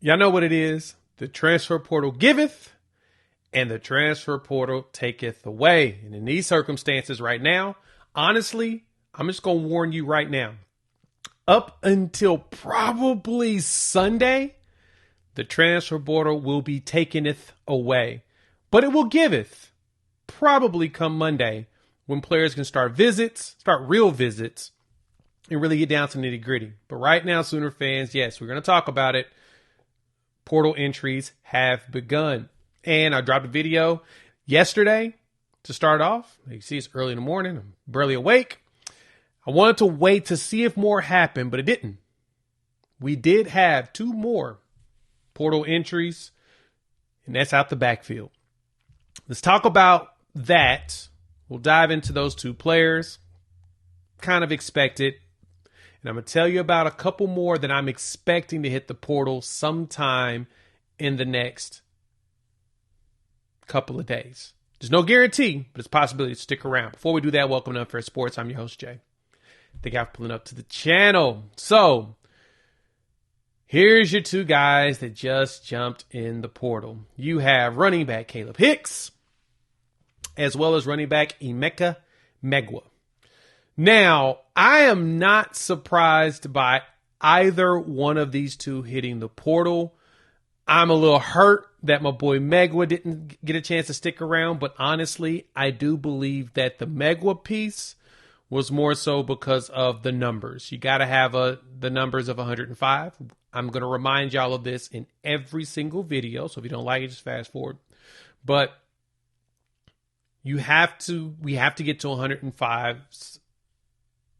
Y'all know what it is. The transfer portal giveth, and the transfer portal taketh away. And in these circumstances right now, honestly, I'm just going to warn you right now. Up until probably Sunday, the transfer portal will be taketh away. But it will giveth probably come Monday when players can start real visits, and really get down to the nitty gritty. But right now, Sooner fans, yes, we're going to talk about it. Portal entries have begun. And I dropped a video yesterday to start off. You see it's early in the morning. I'm barely awake. I wanted to wait to see if more happened, but it didn't. We did have 2 more portal entries, and that's out the backfield. Let's talk about that. We'll dive into those 2 players. Kind of expected. And I'm going to tell you about a couple more that I'm expecting to hit the portal sometime in the next couple of days. There's no guarantee, but it's a possibility to stick around. Before we do that, welcome to Unfair Sports. I'm your host, Jay. Thank you for pulling up to the channel. So, here's your 2 guys that just jumped in the portal. You have running back Caleb Hicks, as well as running back Emeka Megwa. Now, I am not surprised by either one of these 2 hitting the portal. I'm a little hurt that my boy Megwa didn't get a chance to stick around, but honestly, I do believe that the Megwa piece was more so because of the numbers. You got to have the numbers of 105. I'm going to remind y'all of this in every single video, so if you don't like it, just fast forward. But we have to get to 105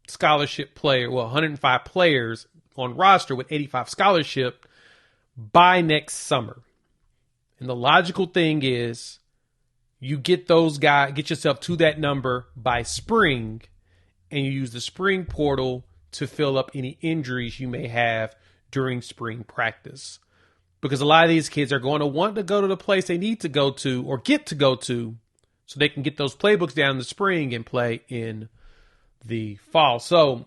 scholarship player, 105 players on roster with 85 scholarship by next summer. And the logical thing is you get those guys, get yourself to that number by spring, and you use the spring portal to fill up any injuries you may have during spring practice. Because a lot of these kids are going to want to go to the place they need to go to or get to go to so they can get those playbooks down in the spring and play in the fall. So,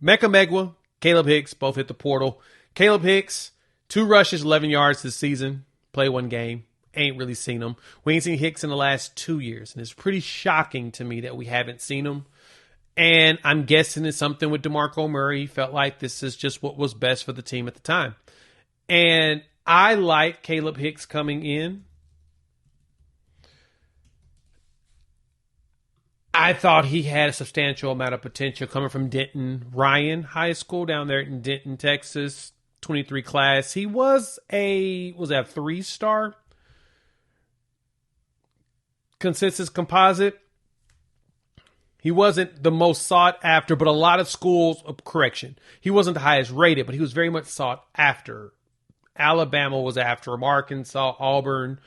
Emeka Megwa, Caleb Hicks, both hit the portal. Caleb Hicks, 2 rushes, 11 yards this season. Play 1 game. Ain't really seen him. We ain't seen Hicks in the last 2 years. And it's pretty shocking to me that we haven't seen him. And I'm guessing it's something with DeMarco Murray. He felt like this is just what was best for the team at the time. And I like Caleb Hicks coming in. I thought he had a substantial amount of potential coming from Denton Ryan High School down there in Denton, Texas, 23 class. He was a 3-star consensus composite. He wasn't the most sought after, but a lot of schools, correction, he wasn't the highest rated, but he was very much sought after. Alabama was after him, Arkansas, Auburn,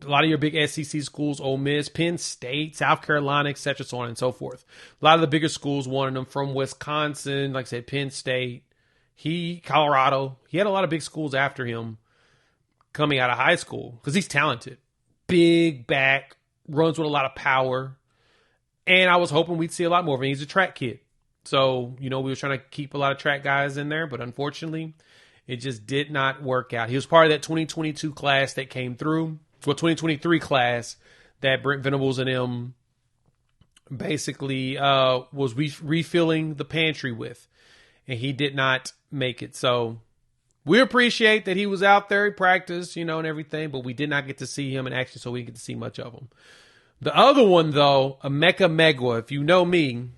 a lot of your big SEC schools, Ole Miss, Penn State, South Carolina, etc., so on and so forth. A lot of the bigger schools wanted him, from Wisconsin, like I said, Penn State, Colorado. He had a lot of big schools after him coming out of high school because he's talented. Big back, runs with a lot of power. And I was hoping we'd see a lot more of him. He's a track kid. So, we were trying to keep a lot of track guys in there, but unfortunately, it just did not work out. He was part of that 2022 class that came through. 2023 class that Brent Venables and him basically was refilling the pantry with, and he did not make it. So we appreciate that he was out there, he practiced, and everything, but we did not get to see him in action, so we didn't get to see much of him. The other one, though, Emeka Megwa, if you know me,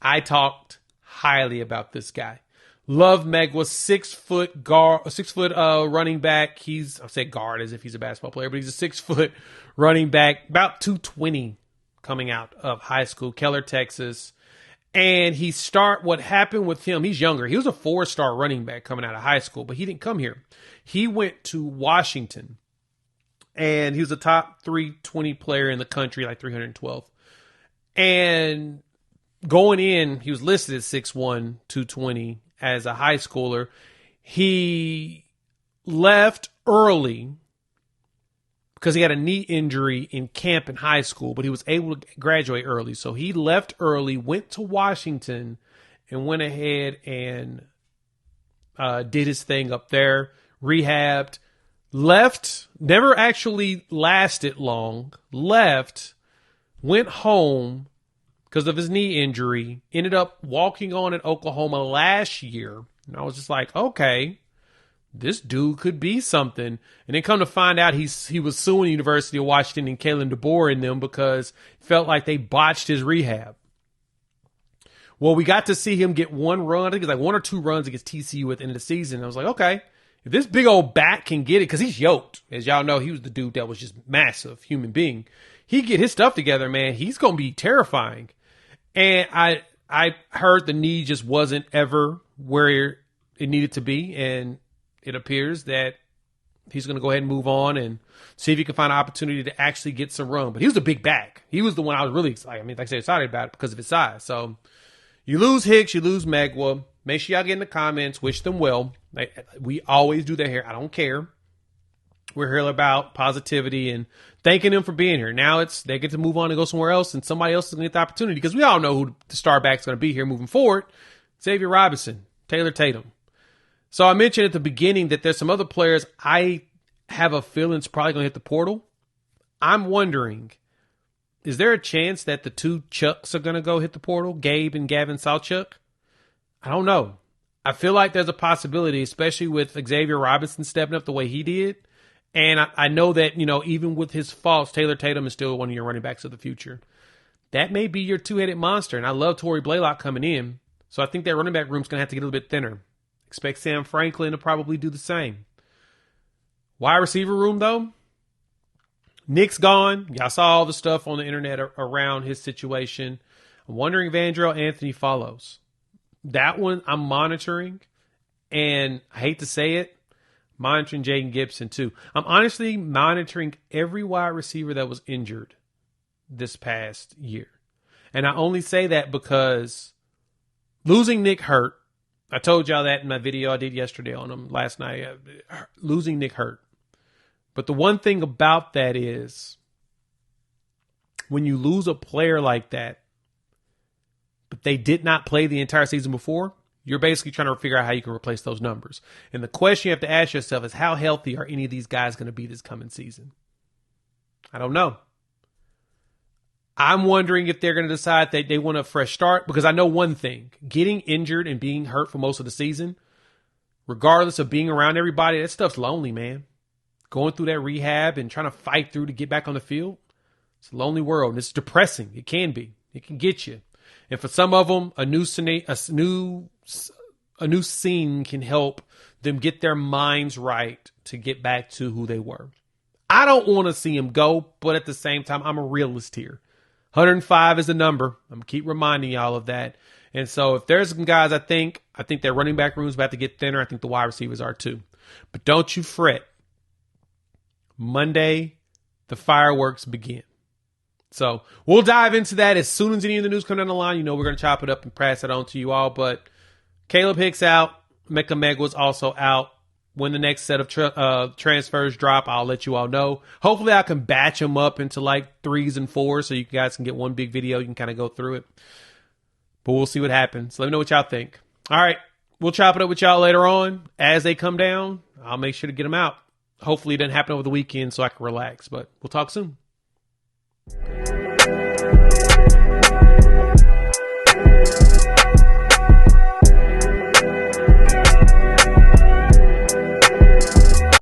I talked highly about this guy. Love Megwa, 6 foot running back. I say guard as if he's a basketball player, but he's a 6 foot running back, about 220 coming out of high school, Keller, Texas. And what happened with him, he's younger. He was a 4-star running back coming out of high school, but he didn't come here. He went to Washington, and he was a top 320 player in the country, like 312. And going in, he was listed at 6'1", 220 as a high schooler. He left early because he had a knee injury in camp in high school, but he was able to graduate early. So he left early, went to Washington, and went ahead and did his thing up there, rehabbed, left, never actually lasted long, left, went home because of his knee injury, ended up walking on in Oklahoma last year. And I was just like, okay, this dude could be something. And then come to find out he was suing the University of Washington and Kalen DeBoer and them because he felt like they botched his rehab. Well, we got to see him get one run. I think it's like 1 or 2 runs against TCU at the end of the season. And I was like, okay, if this big old back can get it, because he's yoked. As y'all know, he was the dude that was just massive human being. He get his stuff together, man. He's going to be terrifying. And I heard the knee just wasn't ever where it needed to be. And it appears that he's going to go ahead and move on and see if he can find an opportunity to actually get some run. But he was a big back. He was the one I was really excited. I mean, like I said, excited about it because of his size. So you lose Hicks, you lose Megwa. Make sure y'all get in the comments. Wish them well. We always do that here. I don't care. We're here about positivity and thanking them for being here. Now they get to move on and go somewhere else, and somebody else is going to get the opportunity because we all know who the star back's going to be here moving forward. Xavier Robinson, Taylor Tatum. So I mentioned at the beginning that there's some other players I have a feeling is probably going to hit the portal. I'm wondering, is there a chance that the 2 Chucks are going to go hit the portal, Gabe and Gavin Sawchuk? I don't know. I feel like there's a possibility, especially with Xavier Robinson stepping up the way he did. And I know that, even with his faults, Taylor Tatum is still one of your running backs of the future. That may be your 2-headed monster. And I love Torrey Blaylock coming in. So I think that running back room's going to have to get a little bit thinner. Expect Sam Franklin to probably do the same. Wide receiver room, though. Nick's gone. Y'all saw all the stuff on the internet around his situation. I'm wondering if Andrell Anthony follows. That one I'm monitoring. And I hate to say it, monitoring Jaden Gibson too. I'm honestly monitoring every wide receiver that was injured this past year. And I only say that because losing Nick hurt. I told y'all that in my video I did yesterday on him last night. Losing Nick hurt. But the one thing about that is when you lose a player like that, but they did not play the entire season before, you're basically trying to figure out how you can replace those numbers. And the question you have to ask yourself is, how healthy are any of these guys going to be this coming season? I don't know. I'm wondering if they're going to decide that they want a fresh start, because I know one thing, getting injured and being hurt for most of the season, regardless of being around everybody, that stuff's lonely, man. Going through that rehab and trying to fight through to get back on the field, it's a lonely world. And it's depressing. It can be. It can get you. And for some of them, a new scene can help them get their minds right to get back to who they were. I don't want to see them go, but at the same time, I'm a realist here. 105 is the number. I'm going to keep reminding y'all of that. And so if there's some guys I think that running back room is about to get thinner. I think the wide receivers are too. But don't you fret. Monday, the fireworks begin. So we'll dive into that as soon as any of the news come down the line. We're going to chop it up and pass it on to you all. But Caleb Hicks out. Mecca Megwa's also out. When the next set of transfers drop, I'll let you all know. Hopefully I can batch them up into like 3s and 4s so you guys can get one big video. You can kind of go through it. But we'll see what happens. Let me know what y'all think. All right. We'll chop it up with y'all later on. As they come down, I'll make sure to get them out. Hopefully it doesn't happen over the weekend so I can relax. But we'll talk soon.